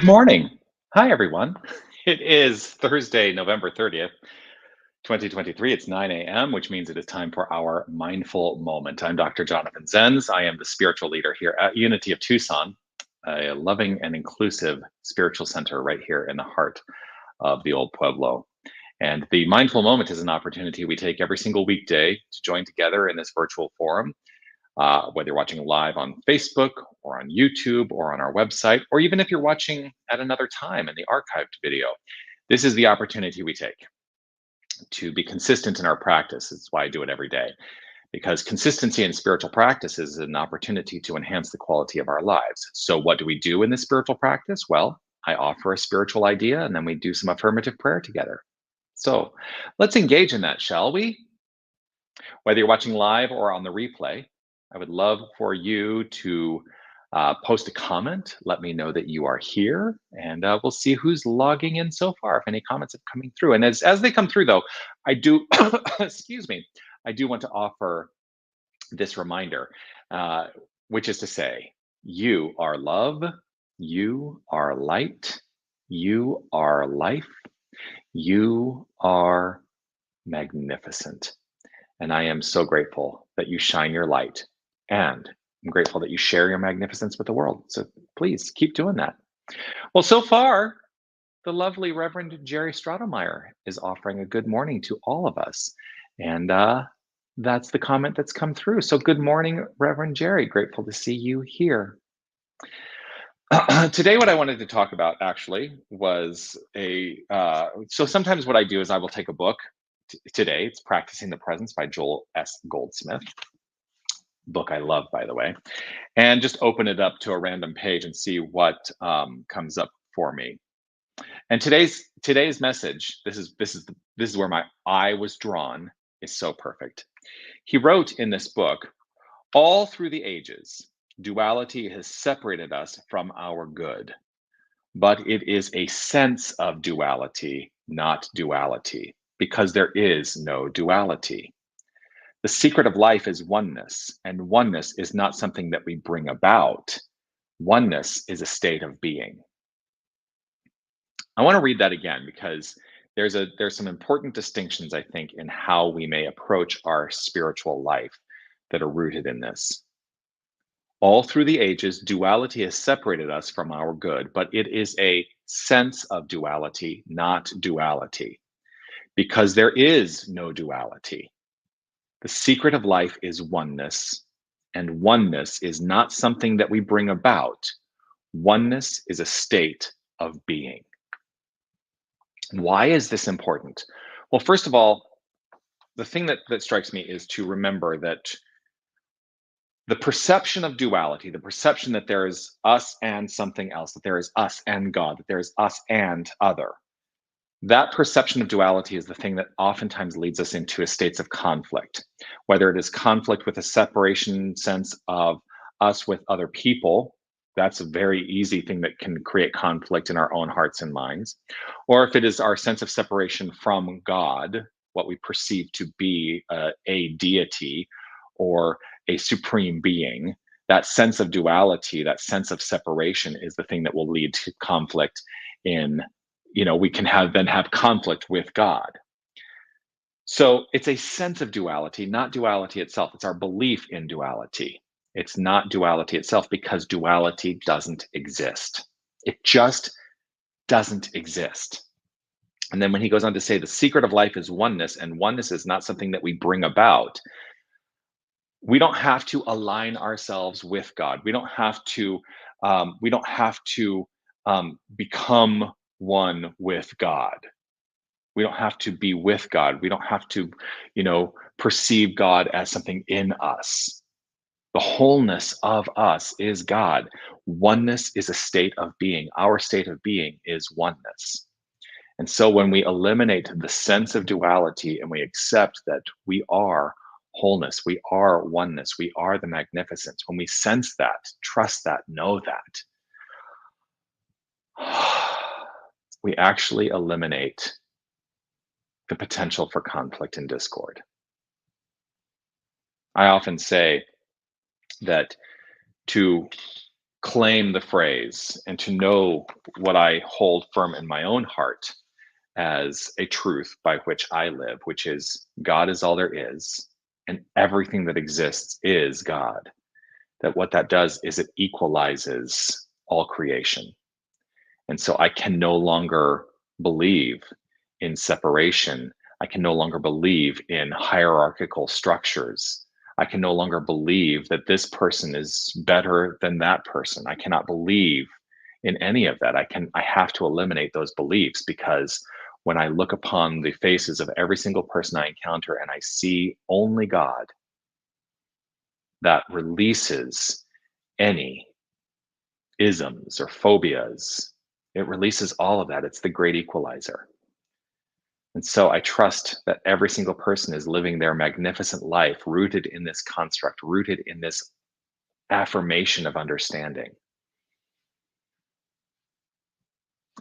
Good morning. Hi, everyone. It is Thursday, November 30th, 2023. It's 9 a.m., which means it is time for our mindful moment. I'm Dr. Jonathan Zenz. I am the spiritual leader here at Unity of Tucson, a loving and inclusive spiritual center right here in the heart of the old Pueblo. And the mindful moment is an opportunity we take every single weekday to join together in this virtual forum, whether you're watching live on Facebook or on YouTube or on our website, or even if you're watching at another time in the archived video. This is the opportunity we take to be consistent in our practice. It's why I do it every day, because consistency in spiritual practice is an opportunity to enhance the quality of our lives. So, what do we do in this spiritual practice? Well, I offer a spiritual idea and then we do some affirmative prayer together. So, let's engage in that, shall we? Whether you're watching live or on the replay, I would love for you to post a comment. Let me know that you are here, and we'll see who's logging in so far, if any comments have coming through. And as they come through, though, I do, excuse me, I do want to offer this reminder, uh, which is to say, you are love, you are light, you are life, you are magnificent. And I am so grateful that you shine your light. And I'm grateful that you share your magnificence with the world. So please keep doing that. Well, so far, the lovely Reverend Jerry Stratemeyer is offering a good morning to all of us. And that's the comment that's come through. So good morning, Reverend Jerry. Grateful to see you here. Today, what I wanted to talk about actually was so sometimes what I do is I will take a book. Today, it's Practicing the Presence by Joel S. Goldsmith, book I love, by the way, and just open it up to a random page and see what comes up for me. And today's message, this is where my eye was drawn, is so perfect. He wrote in this book, all through the ages, duality has separated us from our good, but it is a sense of duality, not duality, because there is no duality. The secret of life is oneness, and oneness is not something that we bring about. Oneness is a state of being. I want to read that again because there's some important distinctions, I think, in how we may approach our spiritual life that are rooted in this. All through the ages, duality has separated us from our good, but it is a sense of duality, not duality, because there is no duality. The secret of life is oneness, and oneness is not something that we bring about. Oneness is a state of being. Why is this important? Well, first of all, the thing that strikes me is to remember that the perception of duality, the perception that there is us and something else, that there is us and God, that there is us and other, that perception of duality is the thing that oftentimes leads us into states of conflict, whether it is conflict with a separation sense of us with other people. That's a very easy thing that can create conflict in our own hearts and minds. Or if it is our sense of separation from God, what we perceive to be a deity or a supreme being, that sense of duality, that sense of separation is the thing that will lead to conflict in, we can have conflict with God. So it's a sense of duality, not duality itself. It's our belief in duality. It's not duality itself, because duality doesn't exist. It just doesn't exist. And then when he goes on to say the secret of life is oneness, and oneness is not something that we bring about, we don't have to align ourselves with God. We don't have to become one with God. We don't have to be with God. We don't have to, perceive God as something in us. The wholeness of us is God. Oneness is a state of being. Our state of being is oneness. And so when we eliminate the sense of duality and we accept that we are wholeness, we are oneness, we are the magnificence, when we sense that, trust that, know that, we actually eliminate the potential for conflict and discord. I often say that to claim the phrase and to know what I hold firm in my own heart as a truth by which I live, which is God is all there is, and everything that exists is God. That what that does is it equalizes all creation. And so I can no longer believe in separation. I can no longer believe in hierarchical structures. I can no longer believe that this person is better than that person. I cannot believe in any of that. I have to eliminate those beliefs, because when I look upon the faces of every single person I encounter and I see only God, that releases any isms or phobias. It releases all of that. It's the great equalizer. And so I trust that every single person is living their magnificent life rooted in this construct, rooted in this affirmation of understanding.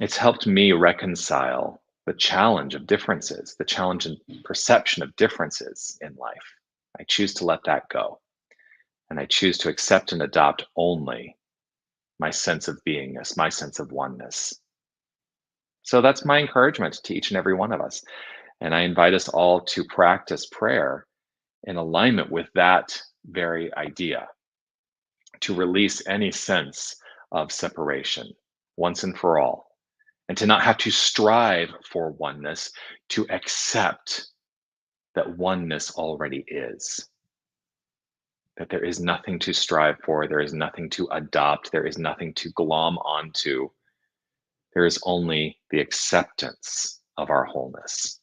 It's helped me reconcile the challenge of differences, the challenge and perception of differences in life. I choose to let that go. And I choose to accept and adopt only my sense of beingness, my sense of oneness. So that's my encouragement to each and every one of us. And I invite us all to practice prayer in alignment with that very idea, to release any sense of separation once and for all, and to not have to strive for oneness, to accept that oneness already is. That there is nothing to strive for, there is nothing to adopt, there is nothing to glom onto. There is only the acceptance of our wholeness.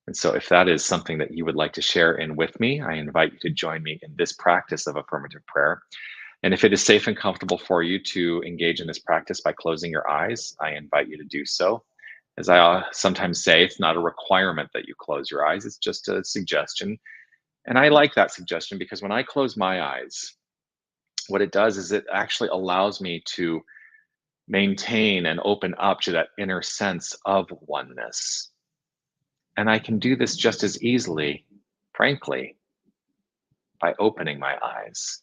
And so, if that is something that you would like to share in with me, I invite you to join me in this practice of affirmative prayer. And if it is safe and comfortable for you to engage in this practice by closing your eyes, I invite you to do so. As I sometimes say, it's not a requirement that you close your eyes, it's just a suggestion. And I like that suggestion because when I close my eyes, what it does is it actually allows me to maintain and open up to that inner sense of oneness. And I can do this just as easily, frankly, by opening my eyes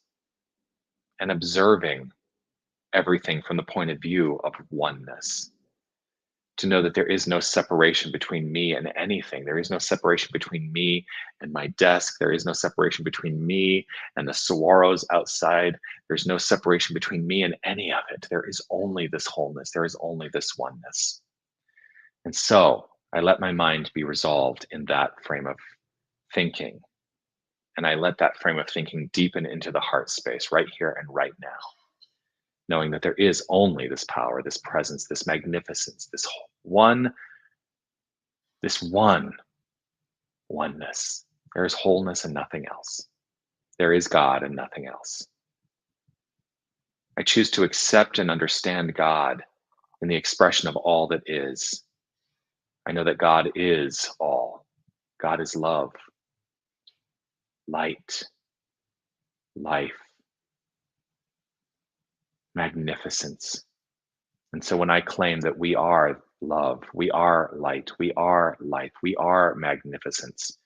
and observing everything from the point of view of oneness. To know that there is no separation between me and anything. There is no separation between me and my desk. There is no separation between me and the saguaros outside. There's no separation between me and any of it. There is only this wholeness. There is only this oneness. And so I let my mind be resolved in that frame of thinking. And I let that frame of thinking deepen into the heart space right here and right now, knowing that there is only this power, this presence, this magnificence, this one oneness. There is wholeness and nothing else. There is God and nothing else. I choose to accept and understand God in the expression of all that is. I know that God is all. God is love, light, life, magnificence. And so when I claim that we are love, we are light, we are life, we are magnificence,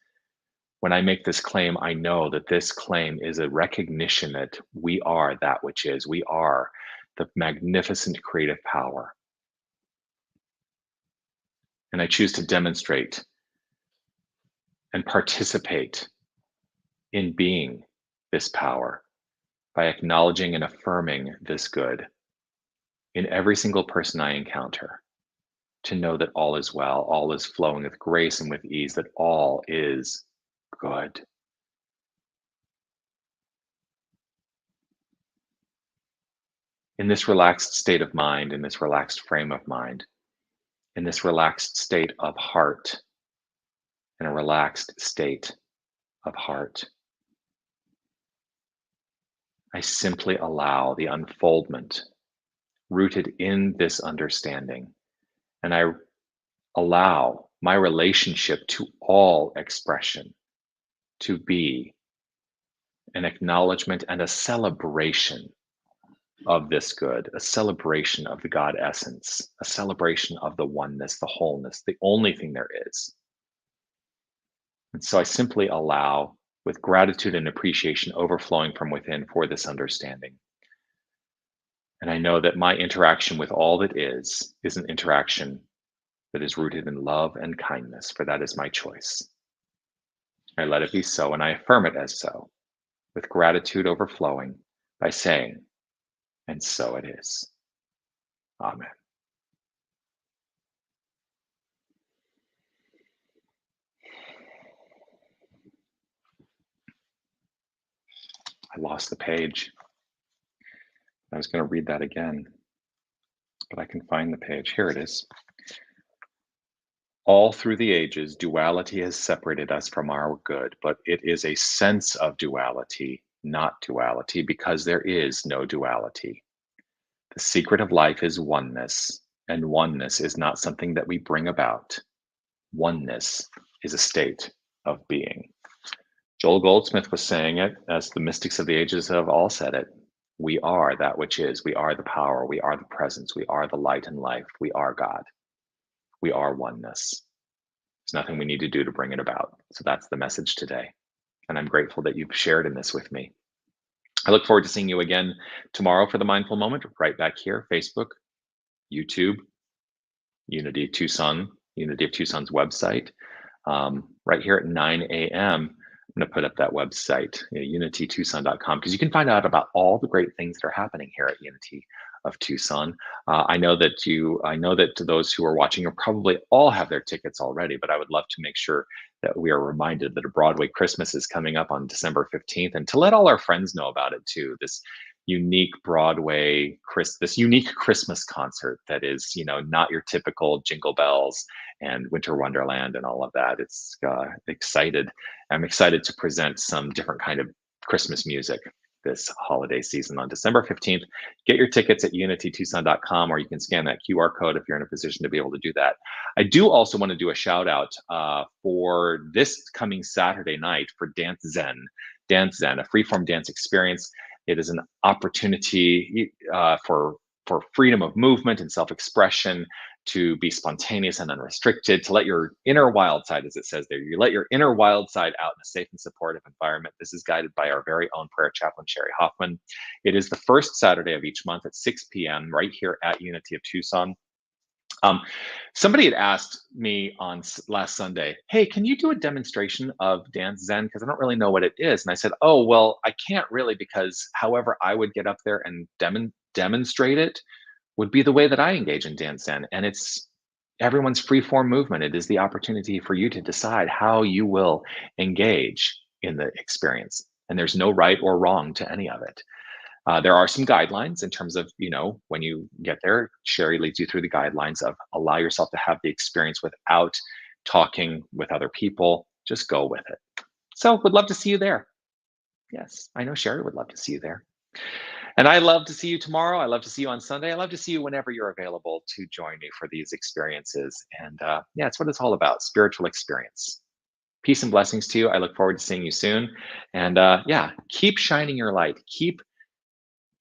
when I make this claim, I know that this claim is a recognition that we are that which is. We are the magnificent creative power. And I choose to demonstrate and participate in being this power by acknowledging and affirming this good in every single person I encounter, to know that all is well, all is flowing with grace and with ease, that all is good. In this relaxed state of mind, in this relaxed frame of mind, in this relaxed state of heart, in a relaxed state of heart, I simply allow the unfoldment rooted in this understanding. And I allow my relationship to all expression to be an acknowledgement and a celebration of this good, a celebration of the God essence, a celebration of the oneness, the wholeness, the only thing there is. And so I simply allow, with gratitude and appreciation overflowing from within for this understanding, And I know that my interaction with all that is an interaction that is rooted in love and kindness, for that is my choice. I let it be so, and I affirm it as so, with gratitude overflowing by saying, and so it is. Amen. I lost the page. I was going to read that again, but I can find the page. Here it is. All through the ages, duality has separated us from our good, but it is a sense of duality, not duality, because there is no duality. The secret of life is oneness, and oneness is not something that we bring about. Oneness is a state of being. Joel Goldsmith was saying it as the mystics of the ages have all said it. We are that which is. We are the power. We are the presence. We are the light and life. We are God. We are oneness. There's nothing we need to do to bring it about. So that's the message today. And I'm grateful that you've shared in this with me. I look forward to seeing you again tomorrow for the mindful moment, right back here, Facebook, YouTube, Unity of Tucson, Unity of Tucson's website, right here at 9 a.m. I'm going to put up that website, unitytucson.com, because you can find out about all the great things that are happening here at Unity of Tucson. I know that those who are watching are probably all have their tickets already, but I would love to make sure that we are reminded that a Broadway Christmas is coming up on December 15th, and to let all our friends know about it too. This unique Christmas concert that is, not your typical Jingle Bells and Winter Wonderland and all of that. I'm excited to present some different kind of Christmas music this holiday season on December 15th. Get your tickets at unitytucson.com, or you can scan that QR code if you're in a position to be able to do that. I do also want to do a shout out for this coming Saturday night for Dance Zen, a freeform dance experience. It is an opportunity for freedom of movement and self-expression, to be spontaneous and unrestricted, to let your inner wild side, as it says there, you let your inner wild side out in a safe and supportive environment. This is guided by our very own prayer chaplain, Sherry Hoffman. It is the first Saturday of each month at 6 p.m. right here at Unity of Tucson. Um, Somebody had asked me on last Sunday, hey, can you do a demonstration of Dance Zen? Because I don't really know what it is. And I said, oh, well, I can't really, because however I would get up there and demonstrate it would be the way that I engage in Dance Zen. And it's everyone's free form movement. It is the opportunity for you to decide how you will engage in the experience. And there's no right or wrong to any of it. There are some guidelines in terms of, when you get there, Sherry leads you through the guidelines of allow yourself to have the experience without talking with other people. Just go with it. So would love to see you there. Yes, I know Sherry would love to see you there. And I love to see you tomorrow. I love to see you on Sunday. I love to see you whenever you're available to join me for these experiences. And yeah, it's what it's all about, spiritual experience. Peace and blessings to you. I look forward to seeing you soon. And yeah, keep shining your light.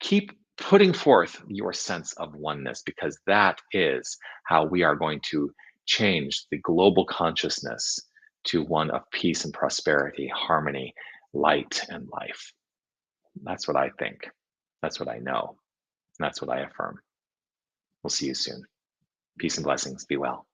Keep putting forth your sense of oneness, because that is how we are going to change the global consciousness to one of peace and prosperity, harmony, light, and life. That's what I think. That's what I know. That's what I affirm. We'll see you soon. Peace and blessings. Be well.